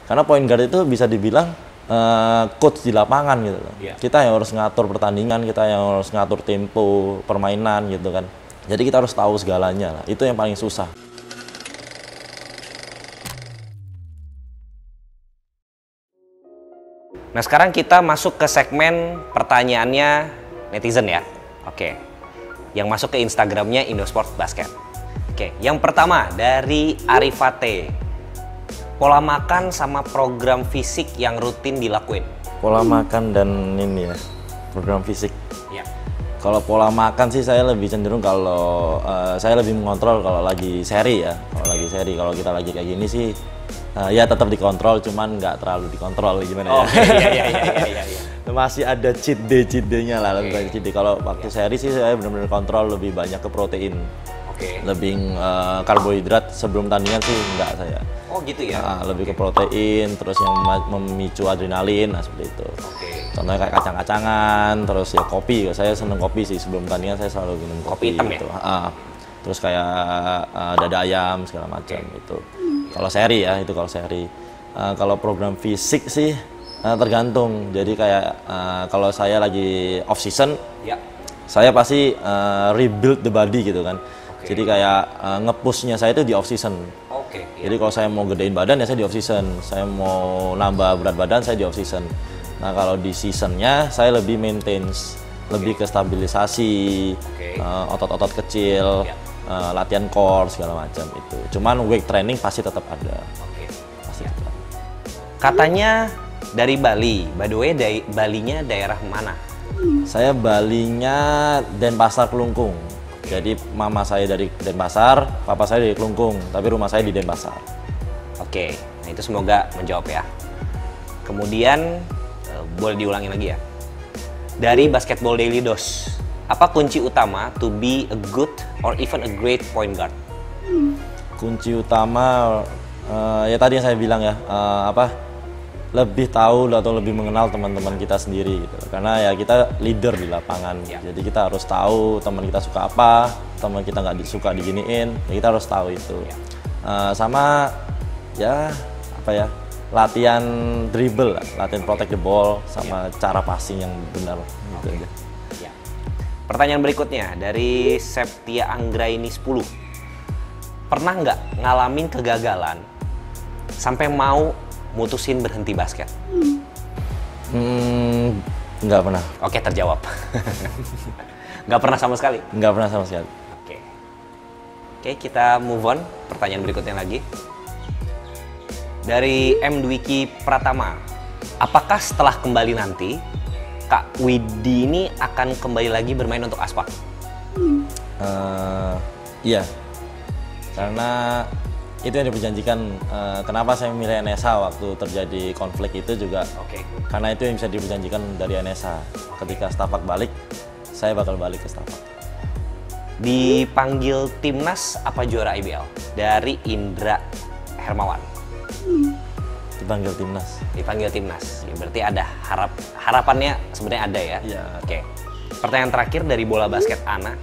Karena point guard itu bisa dibilang coach di lapangan gitu loh. Kita yang harus ngatur pertandingan, kita yang harus ngatur tempo permainan gitu kan. Jadi kita harus tahu segalanya lah. Itu yang paling susah. Nah sekarang kita masuk ke segmen pertanyaannya netizen ya. Oke. Yang masuk ke Instagramnya Indosport Basket. Oke, yang pertama dari Arifate. Pola makan sama program fisik yang rutin dilakuin. Pola makan dan ini ya, program fisik. Ya. Kalau pola makan sih saya lebih cenderung kalau saya lebih mengontrol kalau lagi seri ya. Kalau kita lagi kayak gini sih ya tetap dikontrol, cuman nggak terlalu dikontrol gimana ya. Iya. Masih ada cheat day-nya lah, lebih banyak cheat day. Kalau waktu seri sih saya benar-benar kontrol lebih banyak ke protein. Lebih karbohidrat sebelum tandingan sih enggak saya. Oh gitu ya? Lebih ke protein, terus yang memicu adrenalin, seperti itu. Contohnya kayak kacang-kacangan, terus ya kopi. Saya seneng kopi sih, sebelum tandingan saya selalu minum kopi hitam gitu. Terus kayak dada ayam segala macam itu. Kalau seri ya, itu kalau seri. Kalau program fisik sih tergantung. Jadi kayak kalau saya lagi off season, saya pasti rebuild the body gitu kan. Jadi kayak nge-pushnya saya itu di off season. Jadi kalau saya mau gedein badan ya saya di off season. Saya mau nambah berat badan saya di off season. Nah kalau di seasonnya saya lebih maintenance, lebih ke stabilisasi, otot-otot kecil, latihan core segala macam itu. Cuman weight training pasti tetap ada. Pasti tetap. Katanya dari Bali. By the way, Balinya daerah mana? Saya Balinya Denpasar Kelungkung. Jadi mama saya dari Denpasar, papa saya dari Kelungkung, tapi rumah saya di Denpasar. Oke, nah itu semoga menjawab ya. Kemudian boleh diulangi lagi ya. Dari Basketball Daily Dose, apa kunci utama to be a good or even a great point guard? Kunci utama ya tadi yang saya bilang ya, lebih tahu atau lebih mengenal teman-teman kita sendiri gitu. Karena ya kita leader di lapangan. Jadi kita harus tahu teman kita suka apa, teman kita nggak suka diginiin, ya kita harus tahu itu. Sama ya latihan dribble, latihan protect the ball, sama cara passing yang benar gitu aja. Pertanyaan berikutnya dari Septia Anggraini 10. Pernah nggak ngalamin kegagalan sampai mau mutusin berhenti basket? Nggak pernah. Oke, terjawab. Nggak pernah sama sekali? Nggak pernah sama sekali. Oke, kita move on. Pertanyaan berikutnya lagi. Dari M. Dwiki Pratama. Apakah setelah kembali nanti, Kak Widi ini akan kembali lagi bermain untuk Aspak? Iya. Karena itu yang diperjanjikan. Kenapa saya memilih NSH waktu terjadi konflik itu juga karena itu yang bisa diperjanjikan dari NSH. Ketika Setapak balik, saya bakal balik ke Setapak. Dipanggil timnas apa juara IBL? Dari Indra Hermawan. Dipanggil timnas. Dipanggil timnas. Ya, berarti ada harapannya sebenarnya ada ya. Iya. Pertanyaan terakhir dari Bola Basket Ana.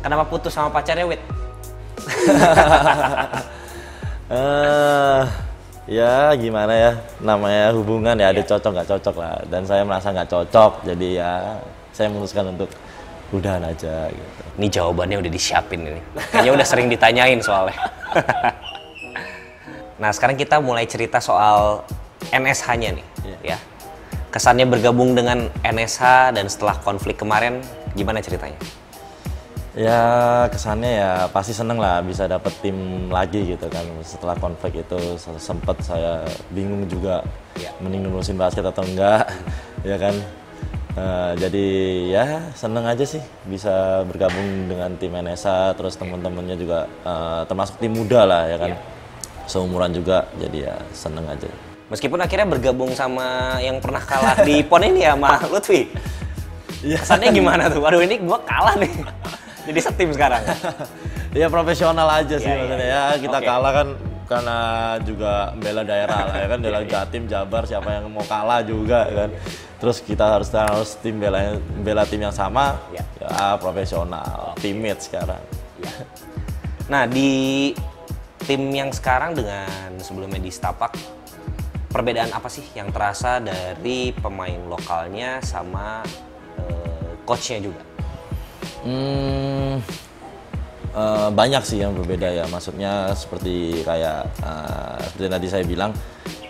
Kenapa putus sama pacarnya, Wit? Ya gimana ya, namanya hubungan ya ada cocok nggak cocok lah, dan saya merasa nggak cocok, jadi ya saya memutuskan untuk udahan aja gitu. Ini jawabannya udah disiapin ini, kayaknya udah sering ditanyain soalnya. Nah sekarang kita mulai cerita soal NSH-nya nih, ya. Kesannya bergabung dengan NSH dan setelah konflik kemarin, gimana ceritanya? Ya kesannya ya pasti seneng lah bisa dapet tim lagi gitu kan. Setelah konflik itu sempet saya bingung juga mending nurusin basket atau enggak. Ya kan, jadi ya seneng aja sih bisa bergabung dengan tim NSA. Terus teman-temannya juga termasuk tim muda lah ya kan, seumuran juga, jadi ya seneng aja. Meskipun akhirnya bergabung sama yang pernah kalah di PON ini ya sama Lutfi. Kesannya gimana tuh? Waduh ini gua kalah nih. Jadi setim sekarang. Ya profesional aja sih maksudnya ya. Kita kalah kan karena juga membela daerah lah ya kan, membela Jatim, Jabar, siapa yang mau kalah juga kan. Terus kita harus tim bela tim yang sama, ya profesional, teammate sekarang. Nah di tim yang sekarang dengan sebelumnya di Setapak, perbedaan apa sih yang terasa dari pemain lokalnya sama coachnya juga? Banyak sih yang berbeda ya, maksudnya seperti kayak seperti tadi saya bilang,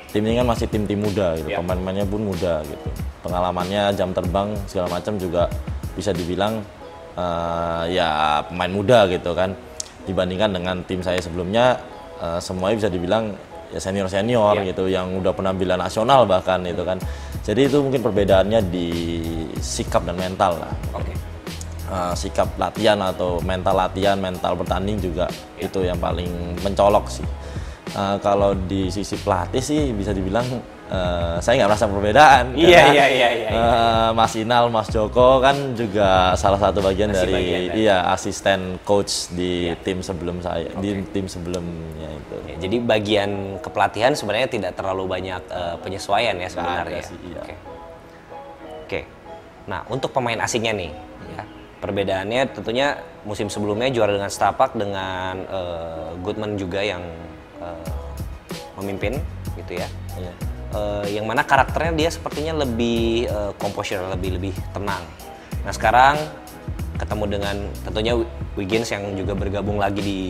tim ini kan masih tim-tim muda gitu, pemain-pemainnya pun muda gitu, pengalamannya jam terbang segala macam juga bisa dibilang ya pemain muda gitu kan, dibandingkan dengan tim saya sebelumnya semuanya bisa dibilang ya senior-senior gitu, yang udah penampilan nasional bahkan itu kan. Jadi itu mungkin perbedaannya di sikap dan mental lah. Sikap latihan atau mental latihan, mental bertanding juga itu yang paling mencolok sih. Kalau di sisi pelatih sih bisa dibilang saya nggak merasa perbedaan. Mas Inal, Mas Joko kan juga salah satu bagian dari asisten coach di tim sebelum saya, di tim sebelumnya itu. Jadi bagian kepelatihan sebenarnya tidak terlalu banyak penyesuaian ya sebenarnya. Oke. Nah, untuk pemain asingnya nih, ya, perbedaannya tentunya musim sebelumnya juara dengan Setapak dengan Goodman juga yang memimpin gitu ya. Yang mana karakternya dia sepertinya lebih composure, lebih tenang. Nah, sekarang ketemu dengan tentunya Wiggins yang juga bergabung lagi di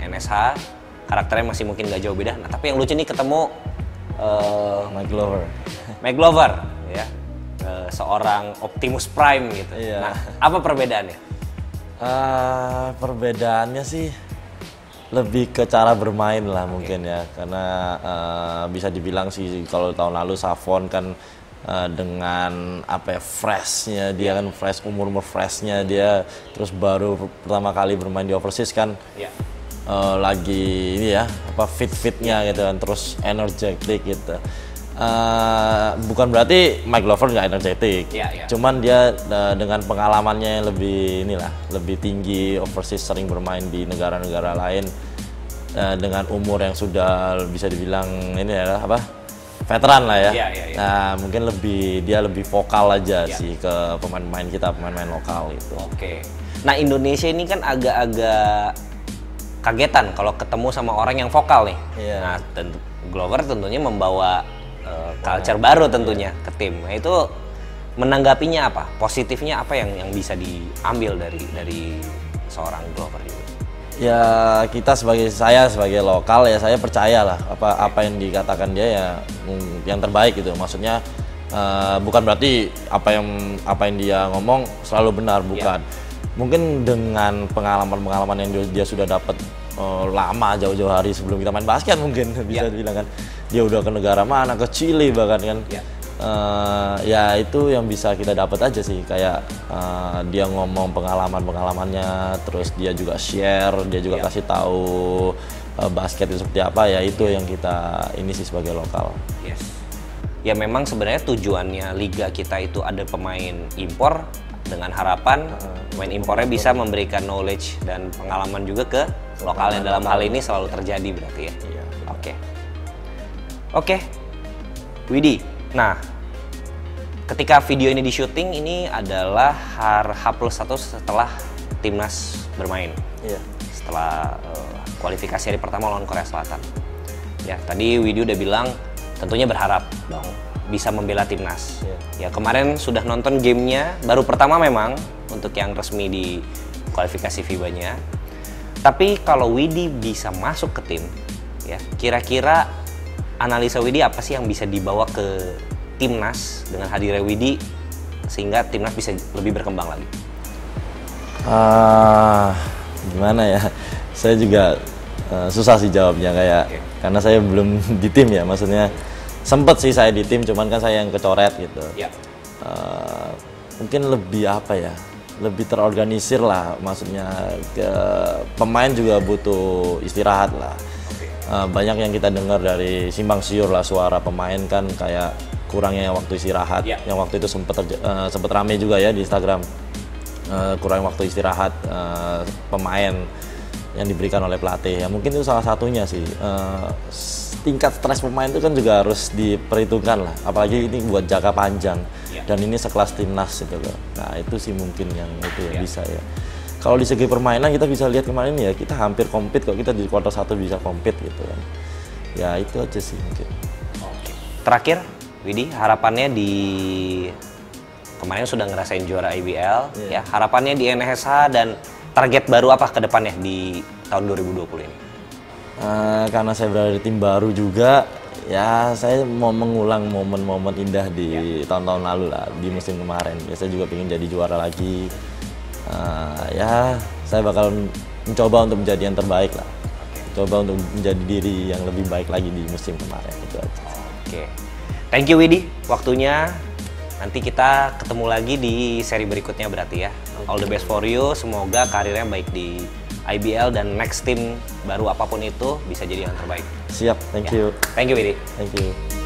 NSH, karakternya masih mungkin gak jauh beda. Nah, tapi yang lucu nih ketemu Mike Glover ya, seorang Optimus Prime gitu. Nah, apa perbedaannya? Perbedaannya sih lebih ke cara bermain lah mungkin ya, karena bisa dibilang sih kalau tahun lalu Savon kan dengan apa ya, freshnya dia kan fresh, umur freshnya dia, terus baru pertama kali bermain di overseas kan lagi ini ya apa fitnya gitu kan, terus energetic gitu. Bukan berarti Mike Glover nggak energetik, cuman dia dengan pengalamannya yang lebih tinggi, overseas, sering bermain di negara-negara lain, dengan umur yang sudah bisa dibilang ini ya apa, veteran lah ya. Nah, mungkin dia lebih vokal aja sih ke pemain-pemain kita, pemain-pemain lokal itu. Nah, Indonesia ini kan agak-agak kagetan kalau ketemu sama orang yang vokal nih. Nah, Glover tentunya membawa culture baru tentunya ke tim. Nah, itu menanggapinya apa? Positifnya apa yang bisa diambil dari seorang Glover itu? Ya, saya sebagai lokal ya, saya percayalah apa yang dikatakan dia ya yang terbaik gitu. Maksudnya bukan berarti apa yang dia ngomong selalu benar, bukan. Mungkin dengan pengalaman yang dia sudah dapat lama, jauh-jauh hari sebelum kita main basket mungkin bisa dibilang kan, dia udah ke negara mana, ke Chili bahkan kan. Ya itu yang bisa kita dapat aja sih, kayak dia ngomong pengalamannya, terus dia juga share, dia juga kasih tahu basket itu seperti apa, ya itu yang kita ini sih sebagai lokal. Ya memang sebenarnya tujuannya liga kita itu ada pemain impor dengan harapan pemain impornya bisa memberikan knowledge dan pengalaman juga ke lokalnya. Dalam hal ini selalu terjadi berarti ya. Oke. Widi. Nah, ketika video ini di syuting ini adalah H+1 setelah timnas bermain. Setelah kualifikasi hari pertama lawan Korea Selatan. Ya, tadi Widi udah bilang tentunya berharap dong bisa membela timnas. Ya, kemarin sudah nonton gamenya, baru pertama memang untuk yang resmi di kualifikasi FIBA-nya. Tapi kalau Widi bisa masuk ke tim, ya kira-kira analisa Widi apa sih yang bisa dibawa ke timnas dengan hadirnya Widi sehingga timnas bisa lebih berkembang lagi? Gimana ya? Saya juga susah sih jawabnya karena saya belum di tim ya, maksudnya. Sempet sih saya di tim, cuman kan saya yang kecoret gitu. Mungkin lebih apa ya, lebih terorganisir lah, maksudnya pemain juga butuh istirahat lah. Banyak yang kita dengar dari simpang siur lah, suara pemain kan kayak kurangnya waktu istirahat. Yang waktu itu sempet rame juga ya di Instagram, kurang waktu istirahat pemain yang diberikan oleh pelatih. Ya mungkin itu salah satunya sih. Tingkat stres pemain itu kan juga harus diperhitungkan lah, apalagi ini buat jangka panjang dan ini sekelas timnas gitu loh. Nah itu sih mungkin yang itu bisa ya. kalau di segi permainan kita bisa lihat kemarin ya, kita hampir compete kok, kita di kuarter 1 bisa compete gitu kan. Ya itu aja sih mungkin. Oke. Terakhir, Widi, harapannya di kemarin sudah ngerasain juara IBL, ya harapannya di NSH dan target baru apa ke depannya di tahun 2020 ini? Karena saya berada di tim baru juga, ya saya mau mengulang momen-momen indah di tahun-tahun lalu lah, di musim kemarin. Ya, saya juga ingin jadi juara lagi. Ya saya bakal mencoba untuk menjadi yang terbaik lah. Coba untuk menjadi diri yang lebih baik lagi di musim kemarin, itu aja. Oke. Thank you Widi, waktunya. Nanti kita ketemu lagi di seri berikutnya berarti ya. All the best for you, semoga karirnya baik di IBL dan next tim baru apapun itu bisa jadi yang terbaik. Siap, thank you. Thank you Widi. Thank you.